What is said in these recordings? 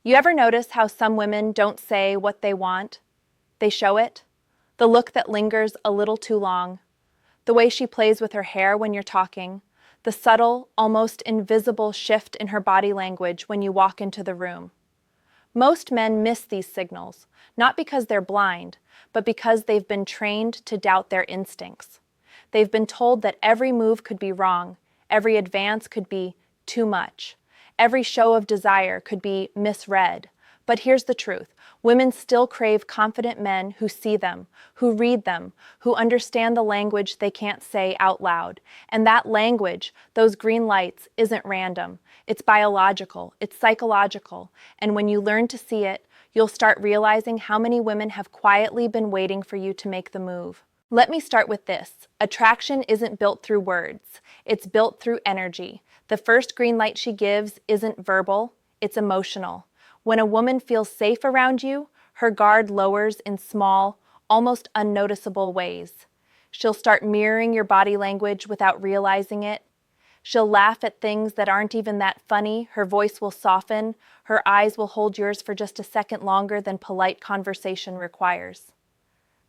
You ever notice how some women don't say what they want? They show it. The look that lingers a little too long. The way she plays with her hair when you're talking. The subtle, almost invisible shift in her body language when you walk into the room. Most men miss these signals, not because they're blind, but because they've been trained to doubt their instincts. They've been told that every move could be wrong, every advance could be too much. Every show of desire could be misread. But here's the truth. Women still crave confident men who see them, who read them, who understand the language they can't say out loud. And that language, those green lights, isn't random. It's biological, it's psychological. And when you learn to see it, you'll start realizing how many women have quietly been waiting for you to make the move. Let me start with this. Attraction isn't built through words. It's built through energy. The first green light she gives isn't verbal, it's emotional. When a woman feels safe around you, her guard lowers in small, almost unnoticeable ways. She'll start mirroring your body language without realizing it. She'll laugh at things that aren't even that funny. Her voice will soften. Her eyes will hold yours for just a second longer than polite conversation requires.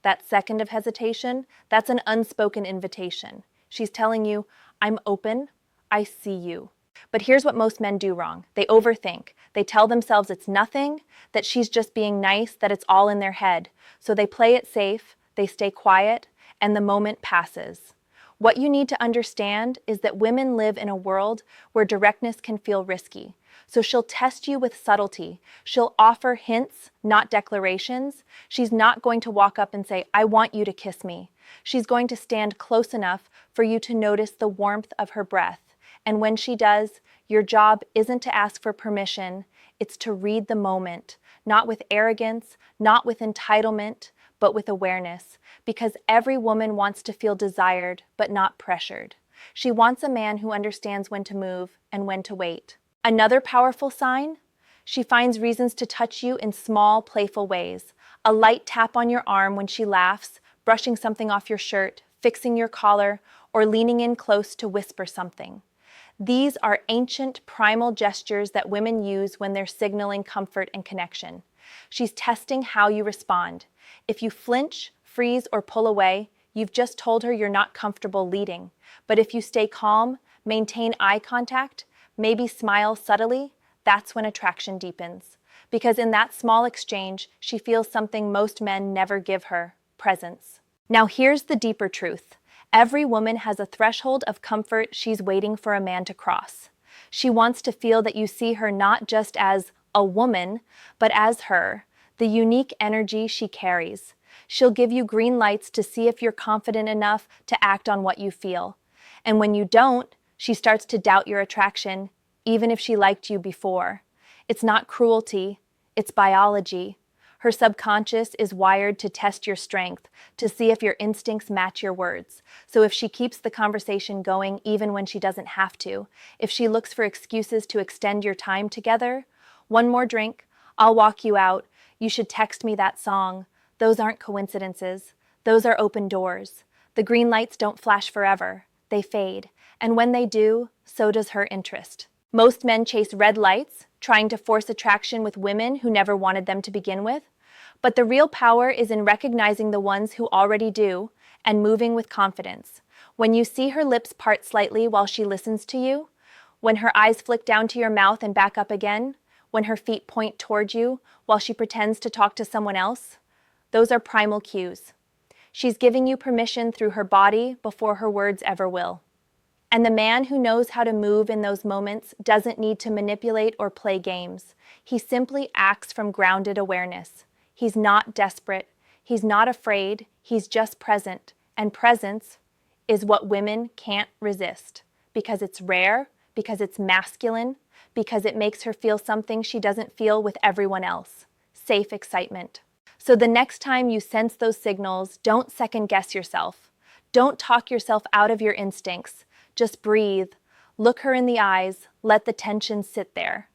That second of hesitation, that's an unspoken invitation. She's telling you, I'm open, I see you. But here's what most men do wrong. They overthink. They tell themselves it's nothing, that she's just being nice, that it's all in their head. So they play it safe, they stay quiet, and the moment passes. What you need to understand is that women live in a world where directness can feel risky. So she'll test you with subtlety. She'll offer hints, not declarations. She's not going to walk up and say, I want you to kiss me. She's going to stand close enough for you to notice the warmth of her breath. And when she does, your job isn't to ask for permission, it's to read the moment, not with arrogance, not with entitlement, but with awareness, because every woman wants to feel desired, but not pressured. She wants a man who understands when to move and when to wait. Another powerful sign? She finds reasons to touch you in small, playful ways. A light tap on your arm when she laughs, brushing something off your shirt, fixing your collar, or leaning in close to whisper something. These are ancient, primal gestures that women use when they're signaling comfort and connection. She's testing how you respond. If you flinch, freeze, or pull away, you've just told her you're not comfortable leading. But if you stay calm, maintain eye contact, maybe smile subtly, that's when attraction deepens. Because in that small exchange, she feels something most men never give her: presence. Now here's the deeper truth. Every woman has a threshold of comfort she's waiting for a man to cross. She wants to feel that you see her not just as a woman, but as her, the unique energy she carries. She'll give you green lights to see if you're confident enough to act on what you feel. And when you don't, she starts to doubt your attraction, even if she liked you before. It's not cruelty, it's biology. Her subconscious is wired to test your strength, to see if your instincts match your words. So if she keeps the conversation going even when she doesn't have to, if she looks for excuses to extend your time together, one more drink, I'll walk you out, you should text me that song. Those aren't coincidences. Those are open doors. The green lights don't flash forever. They fade. And when they do, so does her interest. Most men chase red lights, trying to force attraction with women who never wanted them to begin with. But the real power is in recognizing the ones who already do and moving with confidence. When you see her lips part slightly while she listens to you, when her eyes flick down to your mouth and back up again, when her feet point toward you while she pretends to talk to someone else, those are primal cues. She's giving you permission through her body before her words ever will. And the man who knows how to move in those moments doesn't need to manipulate or play games. He simply acts from grounded awareness. He's not desperate. He's not afraid. He's just present. And presence is what women can't resist. Because it's rare, because it's masculine, because it makes her feel something she doesn't feel with everyone else. Safe excitement. So the next time you sense those signals, don't second guess yourself. Don't talk yourself out of your instincts. Just breathe, look her in the eyes, let the tension sit there.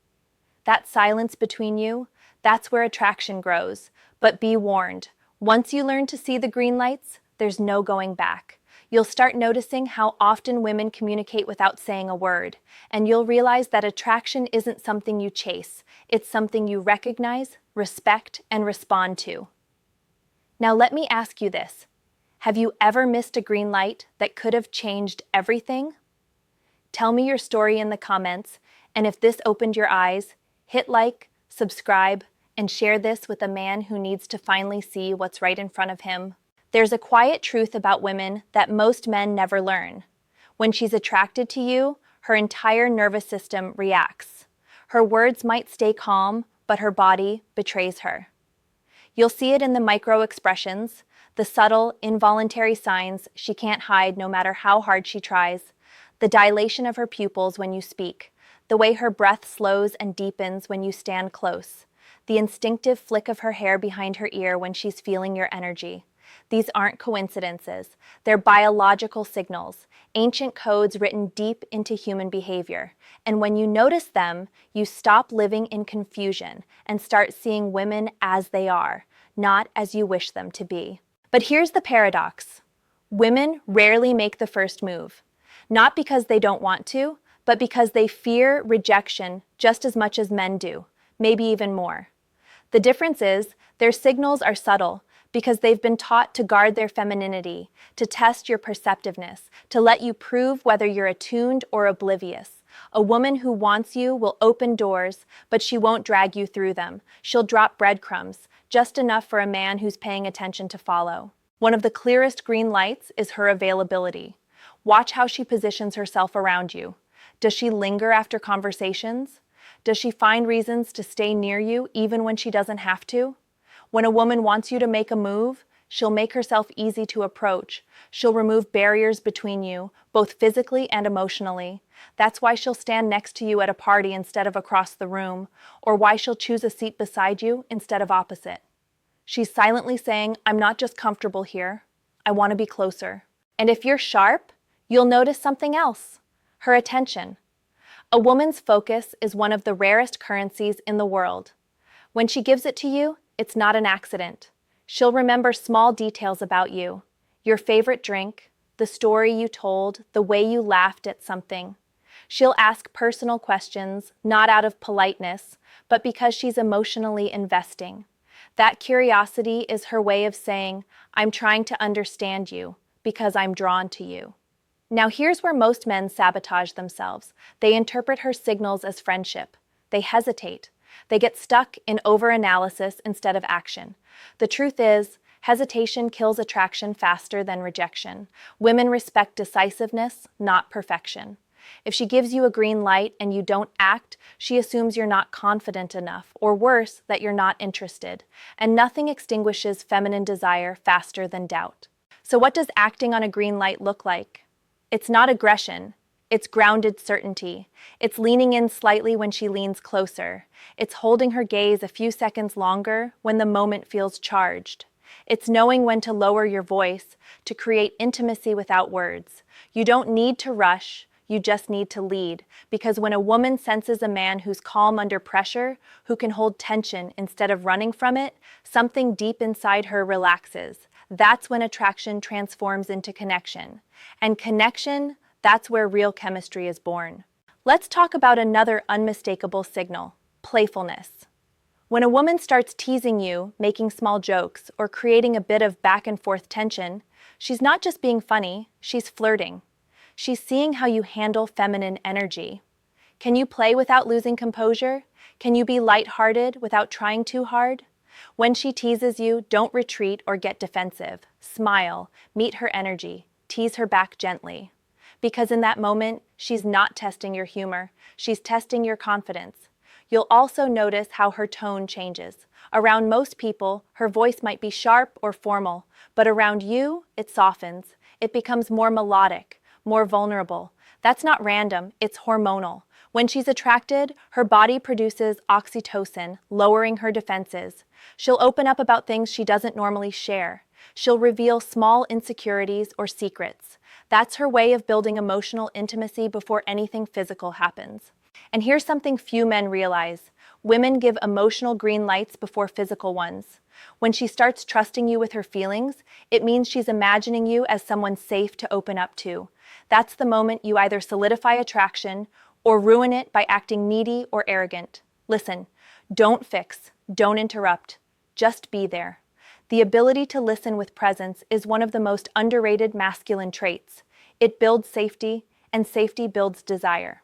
That silence between you, that's where attraction grows. But be warned, once you learn to see the green lights, there's no going back. You'll start noticing how often women communicate without saying a word, and you'll realize that attraction isn't something you chase, it's something you recognize, respect, and respond to. Now let me ask you this. Have you ever missed a green light that could have changed everything? Tell me your story in the comments, and if this opened your eyes, hit like, subscribe, and share this with a man who needs to finally see what's right in front of him. There's a quiet truth about women that most men never learn. When she's attracted to you, her entire nervous system reacts. Her words might stay calm, but her body betrays her. You'll see it in the micro expressions, the subtle, involuntary signs she can't hide no matter how hard she tries, the dilation of her pupils when you speak, the way her breath slows and deepens when you stand close, the instinctive flick of her hair behind her ear when she's feeling your energy. These aren't coincidences. They're biological signals, ancient codes written deep into human behavior. And when you notice them, you stop living in confusion and start seeing women as they are, not as you wish them to be. But here's the paradox. Women rarely make the first move, not because they don't want to, but because they fear rejection just as much as men do, maybe even more. The difference is their signals are subtle because they've been taught to guard their femininity, to test your perceptiveness, to let you prove whether you're attuned or oblivious. A woman who wants you will open doors, but she won't drag you through them. She'll drop breadcrumbs, just enough for a man who's paying attention to follow. One of the clearest green lights is her availability. Watch how she positions herself around you. Does she linger after conversations? Does she find reasons to stay near you even when she doesn't have to? When a woman wants you to make a move, she'll make herself easy to approach. She'll remove barriers between you, both physically and emotionally. That's why she'll stand next to you at a party instead of across the room, or why she'll choose a seat beside you instead of opposite. She's silently saying, I'm not just comfortable here, I want to be closer. And if you're sharp, you'll notice something else, her attention. A woman's focus is one of the rarest currencies in the world. When she gives it to you, it's not an accident. She'll remember small details about you, your favorite drink, the story you told, the way you laughed at something. She'll ask personal questions, not out of politeness, but because she's emotionally investing. That curiosity is her way of saying, I'm trying to understand you because I'm drawn to you. Now here's where most men sabotage themselves. They interpret her signals as friendship. They hesitate. They get stuck in overanalysis instead of action. The truth is, hesitation kills attraction faster than rejection. Women respect decisiveness, not perfection. If she gives you a green light and you don't act, she assumes you're not confident enough, or worse, that you're not interested. And nothing extinguishes feminine desire faster than doubt. So what does acting on a green light look like? It's not aggression. It's grounded certainty. It's leaning in slightly when she leans closer. It's holding her gaze a few seconds longer when the moment feels charged. It's knowing when to lower your voice to create intimacy without words. You don't need to rush. You just need to lead, because when a woman senses a man who's calm under pressure, who can hold tension instead of running from it, something deep inside her relaxes. That's when attraction transforms into connection. And connection, that's where real chemistry is born. Let's talk about another unmistakable signal, playfulness. When a woman starts teasing you, making small jokes, or creating a bit of back and forth tension, she's not just being funny, she's flirting. She's seeing how you handle feminine energy. Can you play without losing composure? Can you be lighthearted without trying too hard? When she teases you, don't retreat or get defensive. Smile, meet her energy, tease her back gently. Because in that moment, she's not testing your humor, she's testing your confidence. You'll also notice how her tone changes. Around most people, her voice might be sharp or formal, but around you, it softens. It becomes more melodic, more vulnerable. That's not random, it's hormonal. When she's attracted, her body produces oxytocin, lowering her defenses. She'll open up about things she doesn't normally share. She'll reveal small insecurities or secrets. That's her way of building emotional intimacy before anything physical happens. And here's something few men realize. Women give emotional green lights before physical ones. When she starts trusting you with her feelings, it means she's imagining you as someone safe to open up to. That's the moment you either solidify attraction or ruin it by acting needy or arrogant. Listen, don't fix, don't interrupt, just be there. The ability to listen with presence is one of the most underrated masculine traits. It builds safety, and safety builds desire.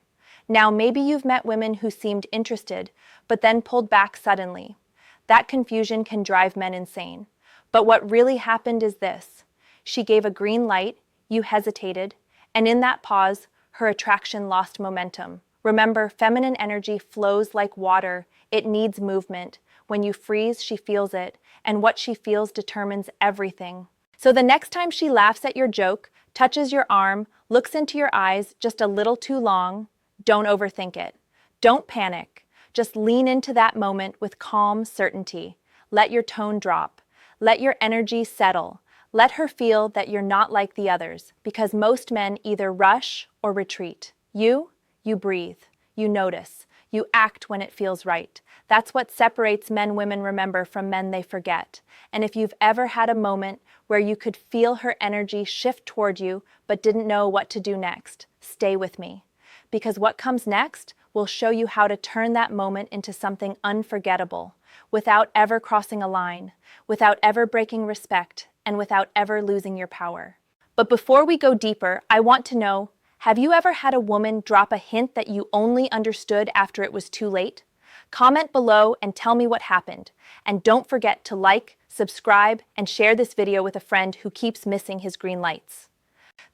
Now, maybe you've met women who seemed interested, but then pulled back suddenly. That confusion can drive men insane. But what really happened is this. She gave a green light, you hesitated, and in that pause, her attraction lost momentum. Remember, feminine energy flows like water. It needs movement. When you freeze, she feels it, and what she feels determines everything. So the next time she laughs at your joke, touches your arm, looks into your eyes just a little too long, don't overthink it. Don't panic. Just lean into that moment with calm certainty. Let your tone drop. Let your energy settle. Let her feel that you're not like the others, because most men either rush or retreat. You breathe. You notice. You act when it feels right. That's what separates men women remember from men they forget. And if you've ever had a moment where you could feel her energy shift toward you but didn't know what to do next, stay with me. Because what comes next will show you how to turn that moment into something unforgettable, without ever crossing a line, without ever breaking respect, and without ever losing your power. But before we go deeper, I want to know, have you ever had a woman drop a hint that you only understood after it was too late? Comment below and tell me what happened. And don't forget to like, subscribe, and share this video with a friend who keeps missing his green lights.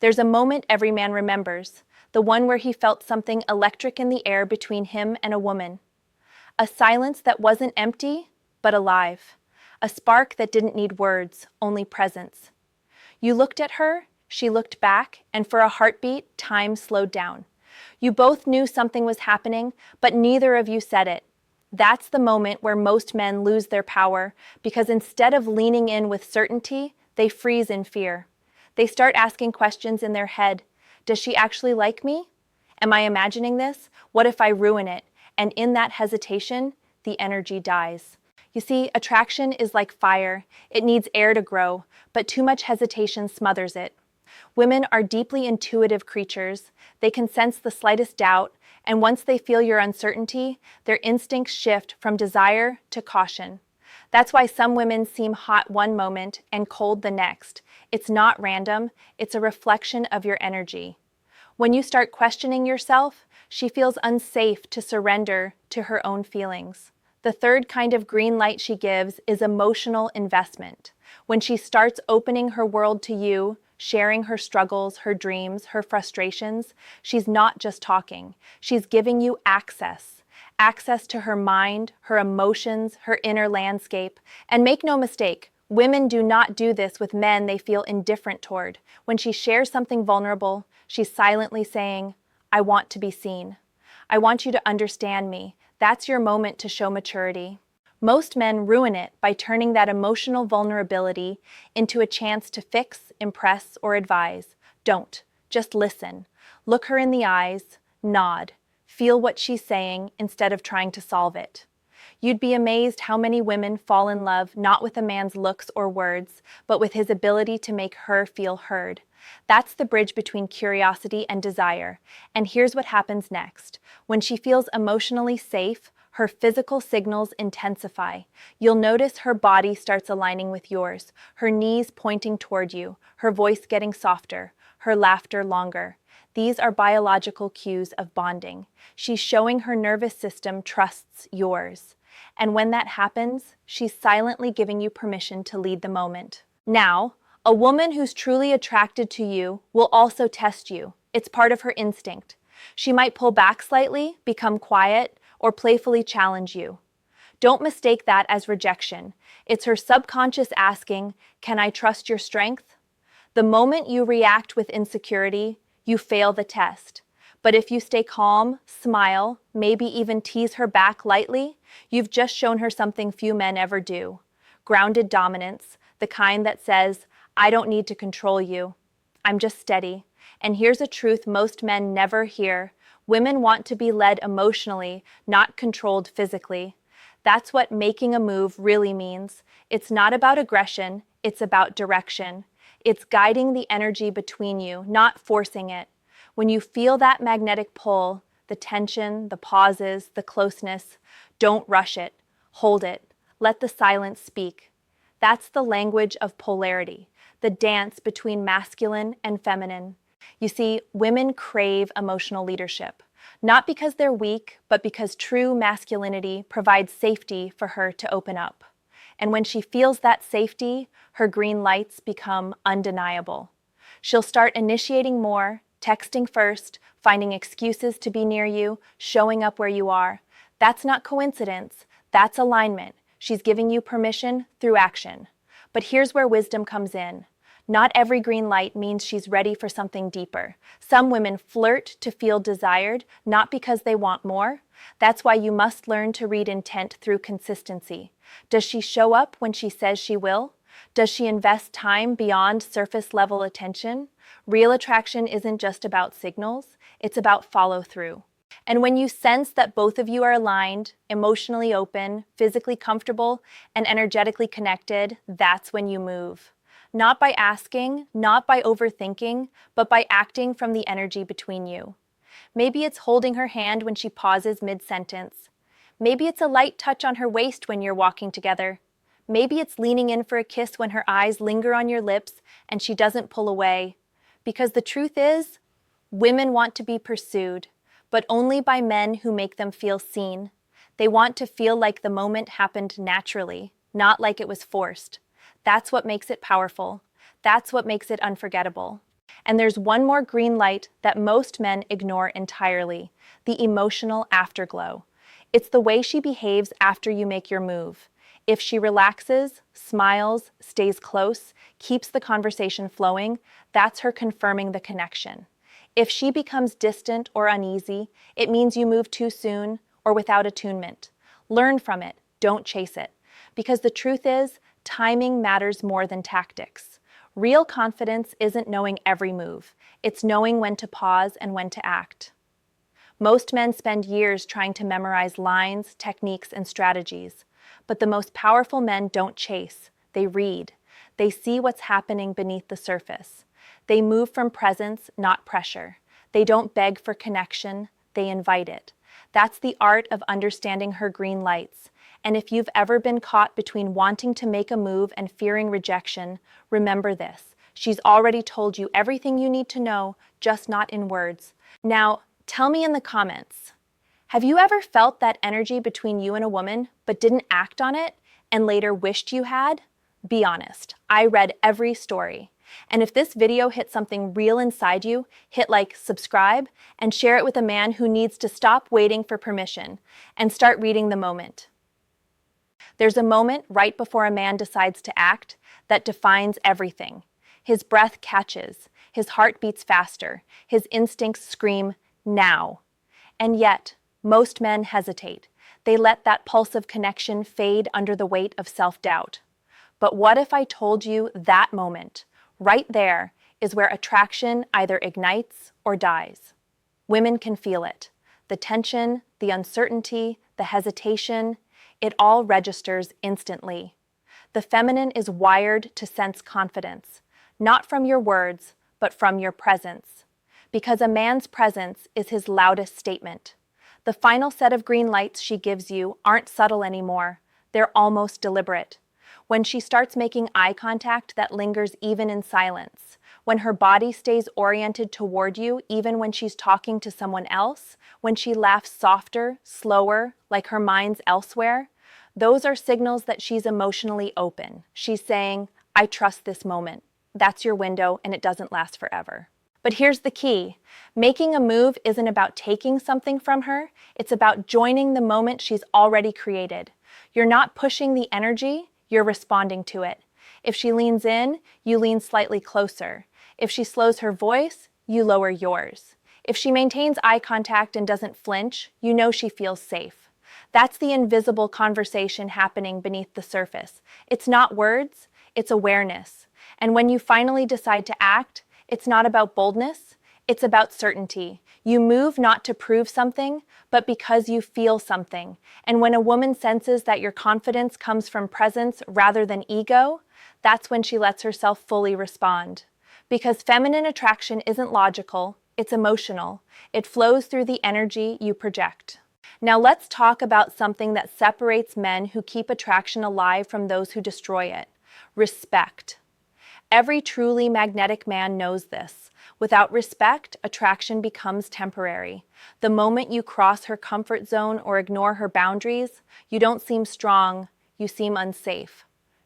There's a moment every man remembers, the one where he felt something electric in the air between him and a woman. A silence that wasn't empty, but alive. A spark that didn't need words, only presence. You looked at her, she looked back, and for a heartbeat, time slowed down. You both knew something was happening, but neither of you said it. That's the moment where most men lose their power, because instead of leaning in with certainty, they freeze in fear. They start asking questions in their head. Does she actually like me? Am I imagining this? What if I ruin it? And in that hesitation, the energy dies. You see, attraction is like fire. It needs air to grow, but too much hesitation smothers it. Women are deeply intuitive creatures. They can sense the slightest doubt, and once they feel your uncertainty, their instincts shift from desire to caution. That's why some women seem hot one moment and cold the next. It's not random, it's a reflection of your energy. When you start questioning yourself, she feels unsafe to surrender to her own feelings. The third kind of green light she gives is emotional investment. When she starts opening her world to you, sharing her struggles, her dreams, her frustrations, she's not just talking. She's giving you access. Access to her mind, her emotions, her inner landscape. And make no mistake, women do not do this with men they feel indifferent toward. When she shares something vulnerable, she's silently saying, I want to be seen. I want you to understand me. That's your moment to show maturity. Most men ruin it by turning that emotional vulnerability into a chance to fix, impress, or advise. Don't. Just listen. Look her in the eyes, nod. Feel what she's saying instead of trying to solve it. You'd be amazed how many women fall in love not with a man's looks or words, but with his ability to make her feel heard. That's the bridge between curiosity and desire. And here's what happens next. When she feels emotionally safe, her physical signals intensify. You'll notice her body starts aligning with yours, her knees pointing toward you, her voice getting softer, her laughter longer. These are biological cues of bonding. She's showing her nervous system trusts yours. And when that happens, she's silently giving you permission to lead the moment. Now, a woman who's truly attracted to you will also test you. It's part of her instinct. She might pull back slightly, become quiet, or playfully challenge you. Don't mistake that as rejection. It's her subconscious asking, can I trust your strength? The moment you react with insecurity, you fail the test. But if you stay calm, smile, maybe even tease her back lightly, you've just shown her something few men ever do. Grounded dominance, the kind that says, I don't need to control you. I'm just steady. And here's a truth most men never hear. Women want to be led emotionally, not controlled physically. That's what making a move really means. It's not about aggression, it's about direction. It's guiding the energy between you, not forcing it. When you feel that magnetic pull, the tension, the pauses, the closeness, don't rush it. Hold it. Let the silence speak. That's the language of polarity, the dance between masculine and feminine. You see, women crave emotional leadership, not because they're weak, but because true masculinity provides safety for her to open up. And when she feels that safety, her green lights become undeniable. She'll start initiating more, texting first, finding excuses to be near you, showing up where you are. That's not coincidence, that's alignment. She's giving you permission through action. But here's where wisdom comes in. Not every green light means she's ready for something deeper. Some women flirt to feel desired, not because they want more. That's why you must learn to read intent through consistency. Does she show up when she says she will? Does she invest time beyond surface-level attention? Real attraction isn't just about signals, it's about follow-through. And when you sense that both of you are aligned, emotionally open, physically comfortable, and energetically connected, that's when you move. Not by asking, not by overthinking, but by acting from the energy between you. Maybe it's holding her hand when she pauses mid-sentence. Maybe it's a light touch on her waist when you're walking together. Maybe it's leaning in for a kiss when her eyes linger on your lips and she doesn't pull away. Because the truth is, women want to be pursued, but only by men who make them feel seen. They want to feel like the moment happened naturally, not like it was forced. That's what makes it powerful. That's what makes it unforgettable. And there's one more green light that most men ignore entirely, the emotional afterglow. It's the way she behaves after you make your move. If she relaxes, smiles, stays close, keeps the conversation flowing, that's her confirming the connection. If she becomes distant or uneasy, it means you move too soon or without attunement. Learn from it, don't chase it. Because the truth is, timing matters more than tactics. Real confidence isn't knowing every move. It's knowing when to pause and when to act. Most men spend years trying to memorize lines, techniques, and strategies. But the most powerful men don't chase. They read. They see what's happening beneath the surface. They move from presence, not pressure. They don't beg for connection. They invite it. That's the art of understanding her green lights. And if you've ever been caught between wanting to make a move and fearing rejection, remember this. She's already told you everything you need to know, just not in words. Now, tell me in the comments, have you ever felt that energy between you and a woman, but didn't act on it, and later wished you had? Be honest, I read every story. And if this video hit something real inside you, hit like, subscribe, and share it with a man who needs to stop waiting for permission and start reading the moment. There's a moment right before a man decides to act that defines everything. His breath catches, his heart beats faster, his instincts scream, now. And yet, most men hesitate. They let that pulse of connection fade under the weight of self-doubt. But what if I told you that moment, right there, is where attraction either ignites or dies? Women can feel it. The tension, the uncertainty, the hesitation, it all registers instantly. The feminine is wired to sense confidence, not from your words, but from your presence. Because a man's presence is his loudest statement. The final set of green lights she gives you aren't subtle anymore. They're almost deliberate. When she starts making eye contact that lingers even in silence, when her body stays oriented toward you even when she's talking to someone else, when she laughs softer, slower, like her mind's elsewhere, those are signals that she's emotionally open. She's saying, I trust this moment. That's your window, and it doesn't last forever. But here's the key. Making a move isn't about taking something from her. It's about joining the moment she's already created. You're not pushing the energy, you're responding to it. If she leans in, you lean slightly closer. If she slows her voice, you lower yours. If she maintains eye contact and doesn't flinch, you know she feels safe. That's the invisible conversation happening beneath the surface. It's not words, it's awareness. And when you finally decide to act, it's not about boldness, It's about certainty. You move not to prove something, but because you feel something. And when a woman senses that your confidence comes from presence rather than ego, that's when she lets herself fully respond. Because feminine attraction isn't logical, it's emotional. It flows through the energy you project. Now let's talk about something that separates men who keep attraction alive from those who destroy it: respect. Every truly magnetic man knows this. Without respect, attraction becomes temporary. The moment you cross her comfort zone or ignore her boundaries, you don't seem strong, you seem unsafe.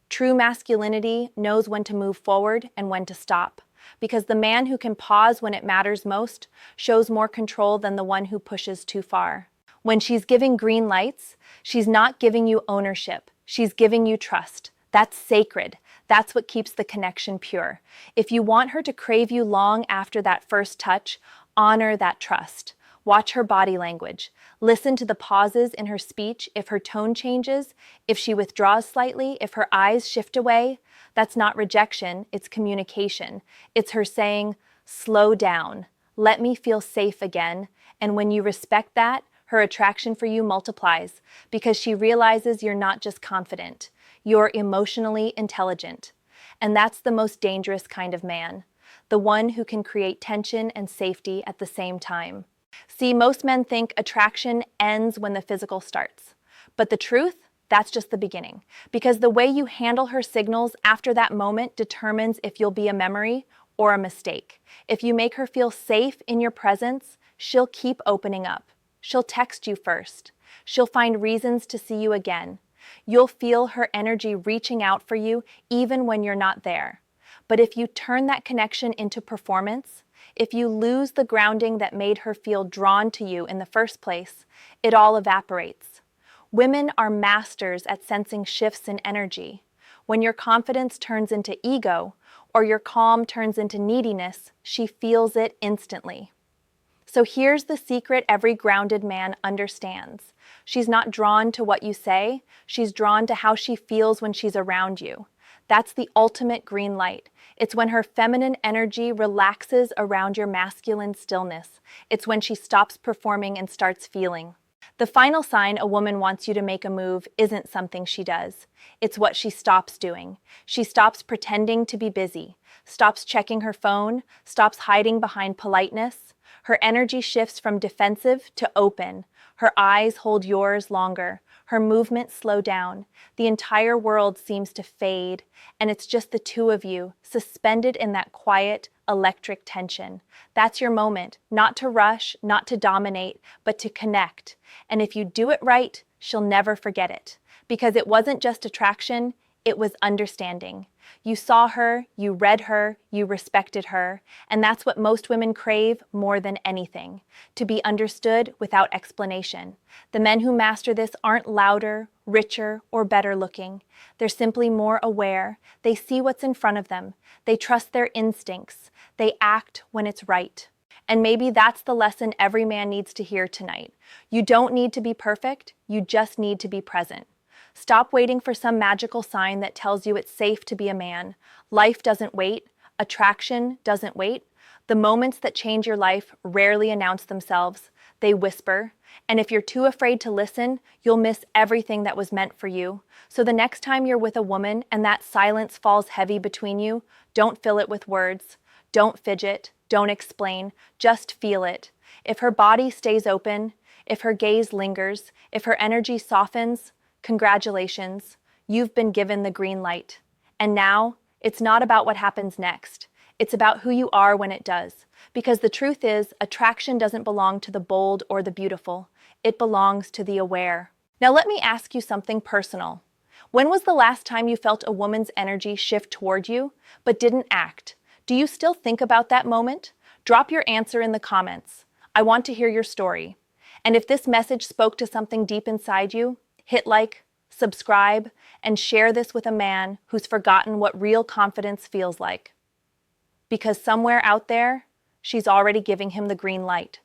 True masculinity knows when to move forward and when to stop, because the man who can pause when it matters most shows more control than the one who pushes too far. When she's giving green lights, she's not giving you ownership, she's giving you trust. That's sacred. That's what keeps the connection pure. If you want her to crave you long after that first touch, honor that trust. Watch her body language. Listen to the pauses in her speech. If her tone changes, if she withdraws slightly, if her eyes shift away, that's not rejection, it's communication. It's her saying, slow down, let me feel safe again. And when you respect that, her attraction for you multiplies because she realizes you're not just confident. You're emotionally intelligent. And that's the most dangerous kind of man, the one who can create tension and safety at the same time. See, most men think attraction ends when the physical starts. But the truth, that's just the beginning. Because the way you handle her signals after that moment determines if you'll be a memory or a mistake. If you make her feel safe in your presence, she'll keep opening up. She'll text you first. She'll find reasons to see you again. You'll feel her energy reaching out for you even when you're not there. But if you turn that connection into performance, if you lose the grounding that made her feel drawn to you in the first place, it all evaporates. Women are masters at sensing shifts in energy. When your confidence turns into ego, or your calm turns into neediness, she feels it instantly. So here's the secret every grounded man understands. She's not drawn to what you say, she's drawn to how she feels when she's around you. That's the ultimate green light. It's when her feminine energy relaxes around your masculine stillness. It's when she stops performing and starts feeling. The final sign a woman wants you to make a move isn't something she does. It's what she stops doing. She stops pretending to be busy, stops checking her phone, stops hiding behind politeness. Her energy shifts from defensive to open. Her eyes hold yours longer. Her movements slow down. The entire world seems to fade, and it's just the two of you, suspended in that quiet, electric tension. That's your moment, not to rush, not to dominate, but to connect. And if you do it right, she'll never forget it. Because it wasn't just attraction, it was understanding. You saw her, you read her, you respected her, and that's what most women crave more than anything, to be understood without explanation. The men who master this aren't louder, richer, or better looking. They're simply more aware. They see what's in front of them. They trust their instincts. They act when it's right. And maybe that's the lesson every man needs to hear tonight. You don't need to be perfect, you just need to be present. Stop waiting for some magical sign that tells you it's safe to be a man. Life doesn't wait. Attraction doesn't wait. The moments that change your life rarely announce themselves. They whisper. And if you're too afraid to listen, you'll miss everything that was meant for you. So the next time you're with a woman and that silence falls heavy between you, don't fill it with words. Don't fidget. Don't explain. Just feel it. If her body stays open, if her gaze lingers, if her energy softens, congratulations, you've been given the green light. And now, it's not about what happens next. It's about who you are when it does. Because the truth is, attraction doesn't belong to the bold or the beautiful. It belongs to the aware. Now let me ask you something personal. When was the last time you felt a woman's energy shift toward you, but didn't act? Do you still think about that moment? Drop your answer in the comments. I want to hear your story. And if this message spoke to something deep inside you, hit like, subscribe, and share this with a man who's forgotten what real confidence feels like. Because somewhere out there, she's already giving him the green light.